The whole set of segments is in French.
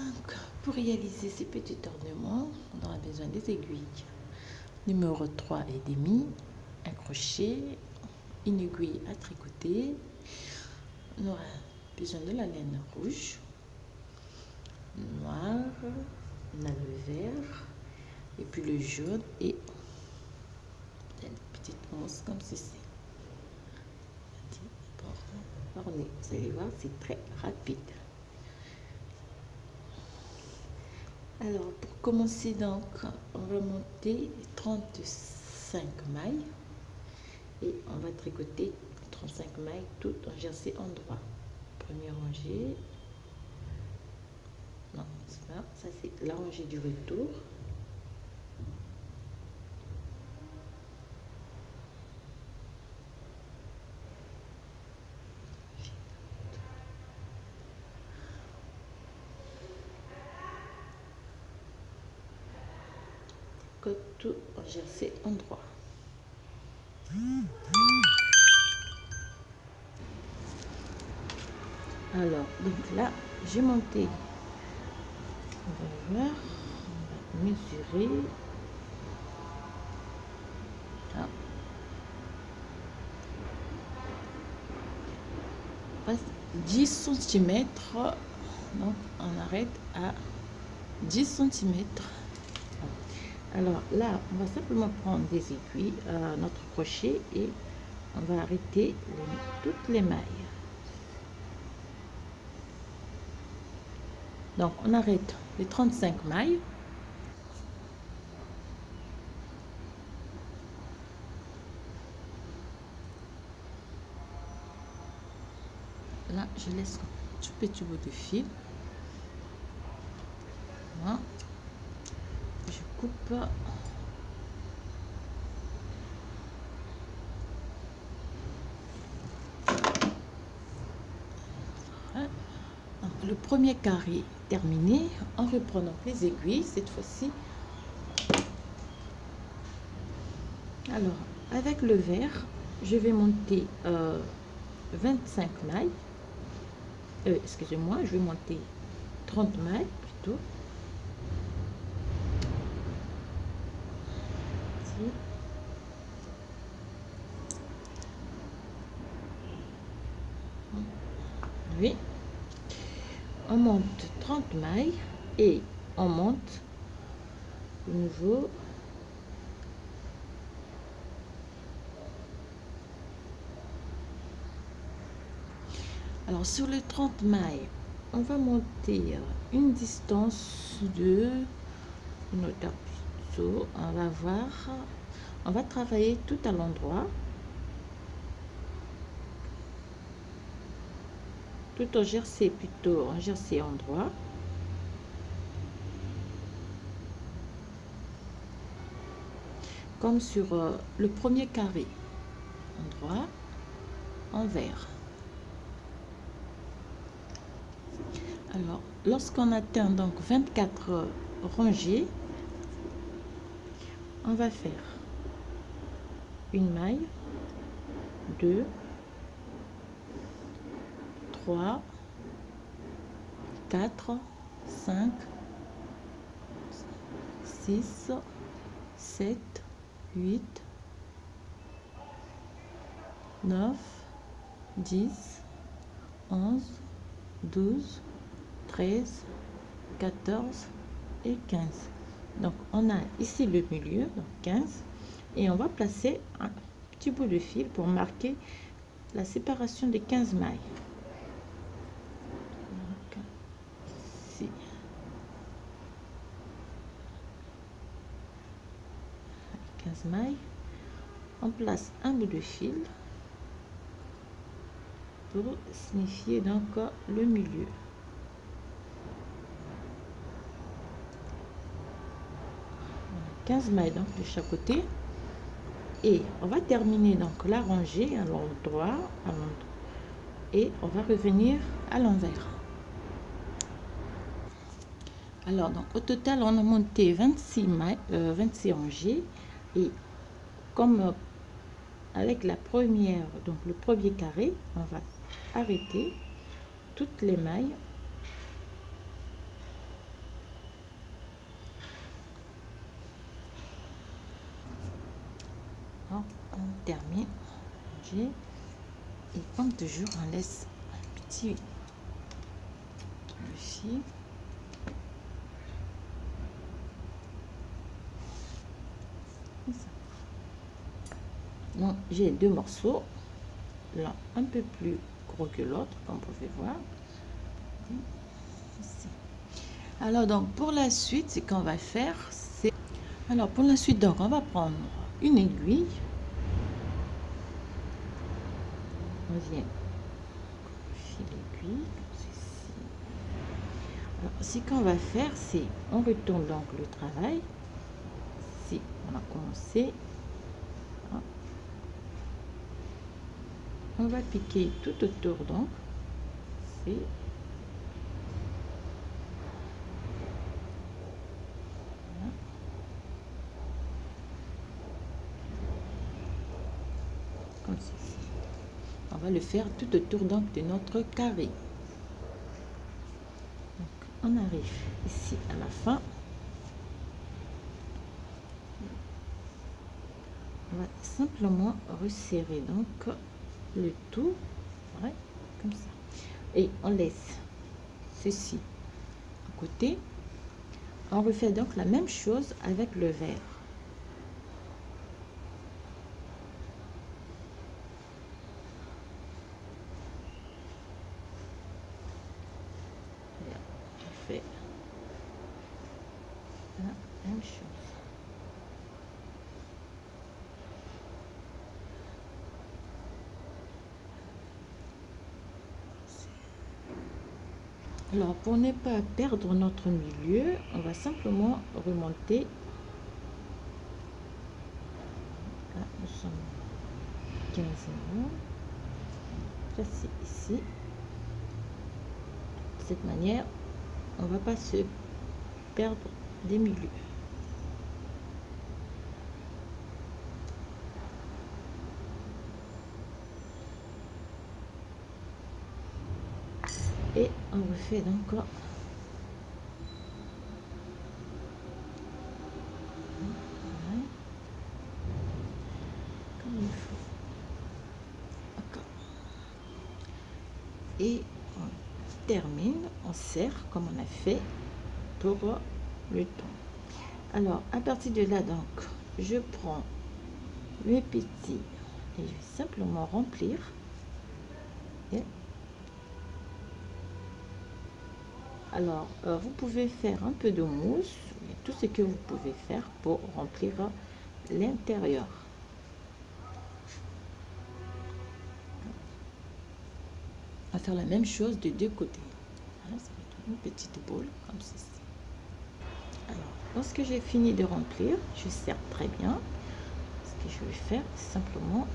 Donc, pour réaliser ces petits ornements, on aura besoin des aiguilles. Numéro 3 et demi, un crochet, une aiguille à tricoter. On aura besoin de la laine rouge, noire, on a le vert, et puis le jaune et une petite mousse comme ceci. Vous allez voir, c'est très rapide. Alors, pour commencer, donc, on va monter 35 mailles et on va tricoter 35 mailles toutes en jersey en droit. Première rangée, non, ça c'est la rangée du retour. Tout en jersey en droit. Alors, donc là, j'ai monté. On va voir, on va mesurer. Ah. 10 cm. Donc, on arrête à 10 cm. Alors là, on va simplement prendre des aiguilles à notre crochet et on va arrêter toutes les mailles. Donc, on arrête les 35 mailles. Là, je laisse un tout petit bout de fil. Voilà. Je coupe. Donc, le premier carré terminé. En reprenant les aiguilles, cette fois-ci. Alors, avec le vert, je vais monter 25 mailles. Excusez-moi, je vais monter 30 mailles plutôt. Oui, on monte 30 mailles et on monte de nouveau alors sur les 30 mailles on va monter une distance de notre pinceau. On va voir, on va travailler tout à l'endroit, tout en jersey, plutôt en jersey endroit. Comme sur le premier carré, endroit, en vert. Alors, lorsqu'on atteint donc 24 rangées, on va faire une maille, 2, 3, 4, 5, 6, 7, 8, 9, 10, 11, 12, 13, 14 et 15. Donc, on a ici le milieu, donc 15. Et on va placer un petit bout de fil pour marquer la séparation des 15 mailles. Donc, ici. 15 mailles. On place un bout de fil pour signifier donc le milieu. Voilà, 15 mailles donc de chaque côté. Et on va terminer donc la rangée à l'endroit et on va revenir à l'envers. Alors donc au total on a monté 26 mailles, 26 rangées et comme avec la première, donc le premier carré, on va arrêter toutes les mailles termine. Et comme toujours, on laisse un petit fil. Donc j'ai deux morceaux, l'un un peu plus gros que l'autre, comme vous pouvez voir. Ici. Alors donc pour la suite, ce qu'on va faire, c'est... Alors pour la suite, donc on va prendre une aiguille. On vient filer l'aiguille comme ceci. Alors ce qu'on va faire, c'est on retourne donc le travail. Si on a commencé, on va piquer tout autour, donc c'est comme ceci. On va le faire tout autour donc de notre carré. Donc, on arrive ici à la fin. On va simplement resserrer donc le tout, ouais, comme ça, et on laisse ceci à côté. On refait donc la même chose avec le vert. On fait la même chose. Alors, pour ne pas perdre notre milieu, on va simplement remonter. Là, nous sommes 15 euros. Placer ici. De cette manière, on ne va pas se perdre des milieux. Et on refait donc comme il faut. D'accord. Et on termine, on serre comme on a fait pour le temps. Alors à partir de là, donc je prends le petit et je vais simplement remplir. Et alors, vous pouvez faire un peu de mousse, tout ce que vous pouvez faire pour remplir l'intérieur. On va faire la même chose de deux côtés. Voilà, ça va être une petite boule comme ceci. Alors, lorsque j'ai fini de remplir, je serre très bien. Ce que je vais faire, c'est simplement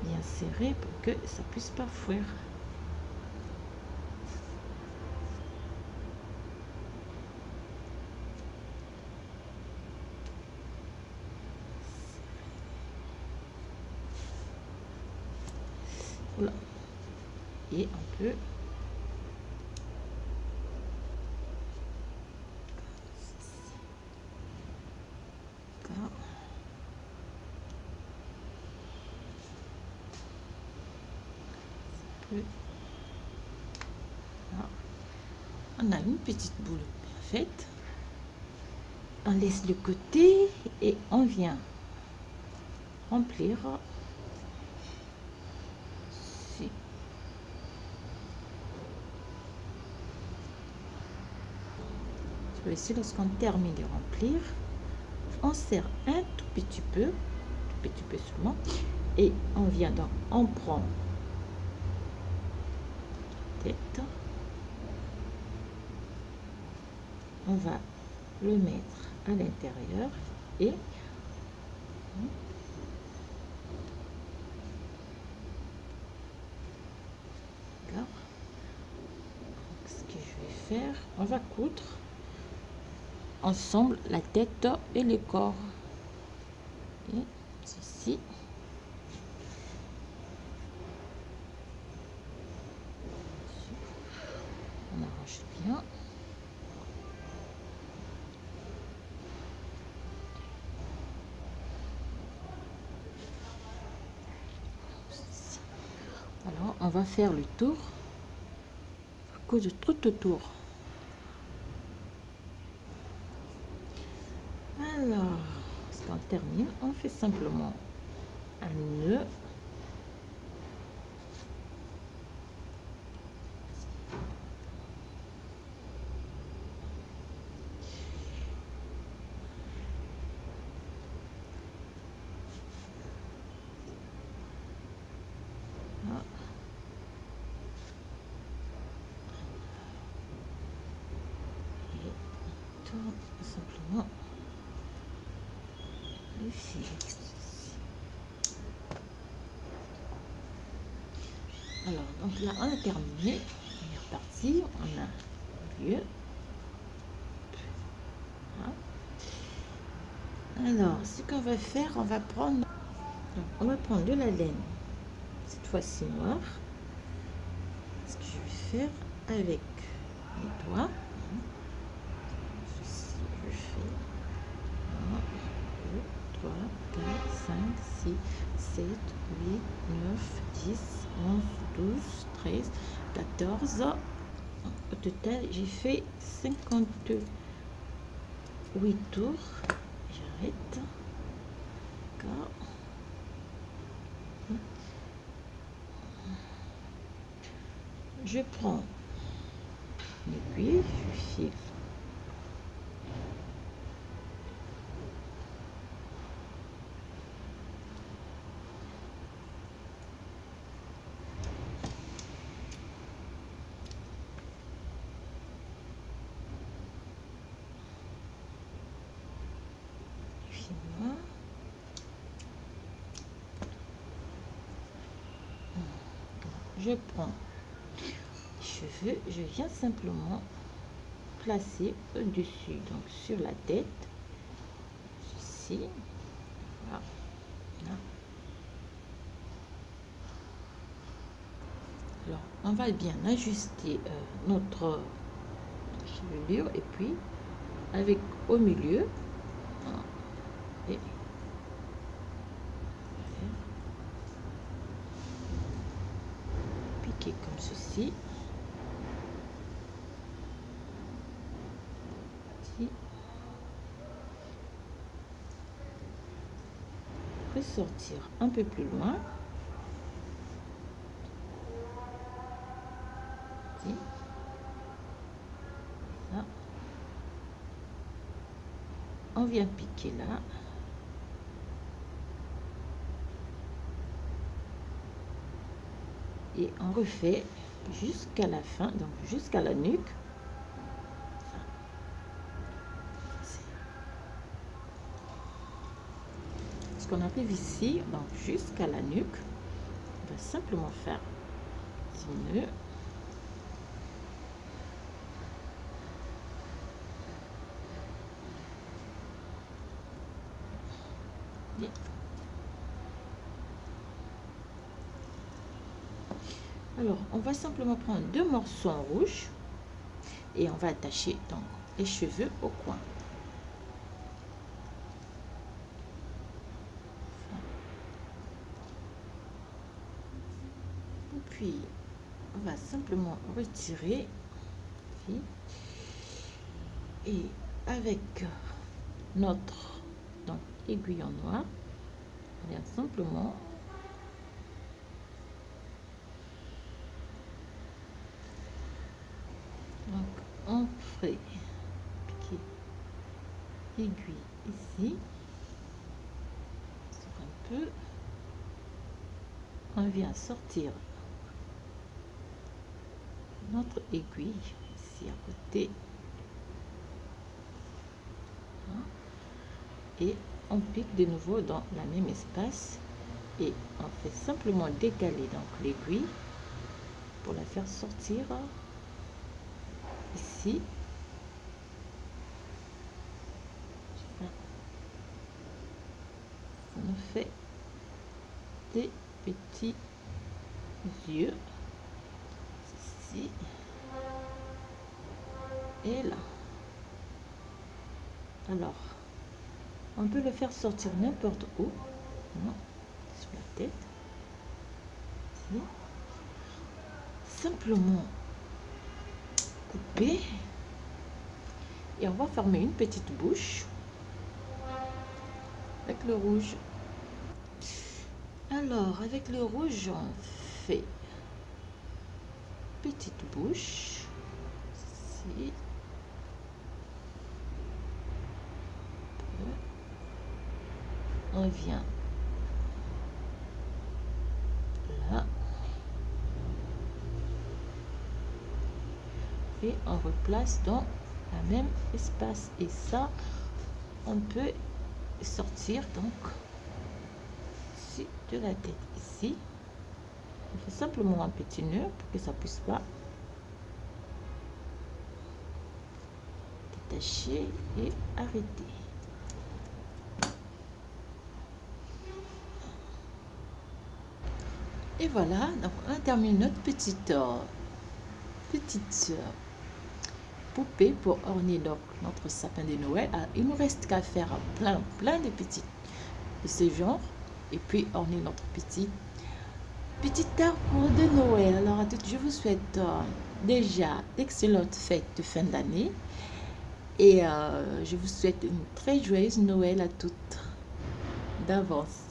bien serrer pour que ça puisse pas fuir. Voilà. Et on peut on a une petite boule bien faite. On laisse de côté et on vient remplir. Ici, lorsqu'on termine de remplir, on serre un tout petit peu seulement, et on vient donc, on prend la tête, on va le mettre à l'intérieur et ce que je vais faire, on va coudre ensemble la tête et le corps. Et ceci. On arrange bien. on va faire le tour, cousu tout autour. Alors, lorsqu'on termine, on fait simplement un nœud. Simplement le fil. Alors, donc là, on a terminé. On est reparti. On a lieu. Voilà. Alors, ce qu'on va faire, on va prendre de la laine, cette fois-ci noire. Ce que je vais faire avec les doigts. Je fais 1, 2, 3, 4, 5, 6, 7, 8, 9, 10, 11, 12, 13, 14. Au total, j'ai fait 58 tours. J'arrête. D'accord. Je prends l'aiguille, je file. Je prends les cheveux, je viens simplement placer au-dessus, donc sur la tête, ici, voilà. Alors, on va bien ajuster notre chevelure et puis avec au milieu et piquer comme ceci. Ressortir un peu plus loin. Là. On vient piquer là. Et on refait jusqu'à la fin, donc jusqu'à la nuque. Ce qu'on arrive ici, donc jusqu'à la nuque, on va simplement faire 10 nœuds. Bien. Alors, on va simplement prendre 2 morceaux en rouge et on va attacher donc les cheveux au coin. Puis, on va simplement retirer et avec notre donc, aiguille en noir, on vient simplement on fait piquer aiguille ici sur un peu, on vient sortir notre aiguille ici à côté et on pique de nouveau dans la même espace et on fait simplement décaler donc l'aiguille pour la faire sortir ici. Ça nous fait des petits yeux ici et là. Alors, on peut le faire sortir n'importe où, sur la tête, ici. simplement couper et on va former une petite bouche avec le rouge. Alors avec le rouge on fait petite bouche ici, on vient là et on replace dans la même espace, et ça on peut sortir donc ici de la tête. Ici on fait simplement un petit nœud pour que ça puisse pas détacher et arrêter. Et voilà, donc on termine notre petite poupée pour orner donc notre sapin de Noël. Alors, il nous reste qu'à faire plein de petits de ce genre et puis orner notre petit arbre de Noël. Alors à toutes, je vous souhaite déjà d'excellentes fêtes de fin d'année et je vous souhaite une très joyeuse Noël à toutes d'avance.